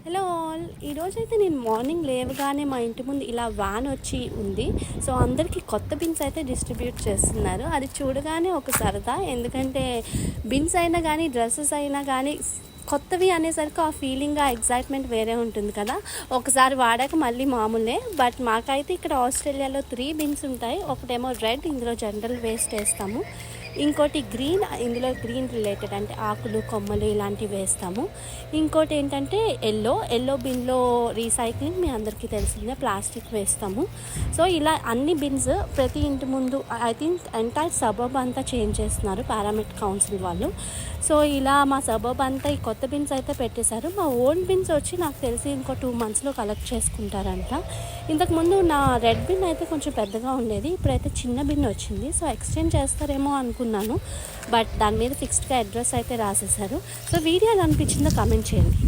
Hello all, ఈరోజైతే నేను morning లేవగానే మా ఇంటి ముందు ఇలా వ్యాన్ వచ్చి ఉంది. సో అందరికీ కొత్త బిన్స్ అయితే డిస్ట్రిబ్యూట్ చేస్తున్నారు. అది చూడగానే ఒక సరదా, ఎందుకంటే బిన్స్ అయినా కానీ డ్రెస్సెస్ అయినా కానీ కొత్తవి అనేసరికి ఆ ఫీలింగ్, ఆ ఎగ్జైట్మెంట్ వేరే ఉంటుంది కదా. ఒకసారి వాడాక మళ్ళీ మామూలే. బట్ మాకైతే ఇక్కడ ఆస్ట్రేలియాలో 3 బిన్స్ ఉంటాయి. ఒకటేమో రెడ్, ఇందులో జనరల్ వేస్ట్ వేస్తాము. ఇంకోటి గ్రీన్, ఇందులో గ్రీన్ రిలేటెడ్ అంటే ఆకులు, కొమ్మలు ఇలాంటివి వేస్తాము. ఇంకోటి ఏంటంటే ఎల్లో బిన్లో రీసైక్లింగ్, మీ అందరికీ తెలిసిందే, ప్లాస్టిక్ వేస్తాము. సో ఇలా అన్ని బిన్స్ ప్రతి ఇంటి ముందు, ఐ థింక్ ఎంటైర్ సబర్బ్ అంతా చేంజ్ చేస్తున్నారు పారామెట్ కౌన్సిల్ వాళ్ళు. సో ఇలా మా సబర్బ్ అంతా ఈ కొత్త బిన్స్ అయితే పెట్టేశారు. మా ఓల్డ్ బిన్స్ వచ్చి నాకు తెలిసి ఇంకో 2 monthsలో కలెక్ట్ చేసుకుంటారంట. ఇంతకుముందు నా రెడ్ బిన్ అయితే కొంచెం పెద్దగా ఉండేది, ఇప్పుడైతే చిన్న బిన్ వచ్చింది. సో ఎక్స్చేంజ్ చేస్తారేమో అనుకున్నాను, బట్ దాని మీద ఫిక్స్డ్గా అడ్రస్ అయితే రాసేశారు. సో వీడియో ఎలా అనిపించిందో కామెంట్ చేయండి.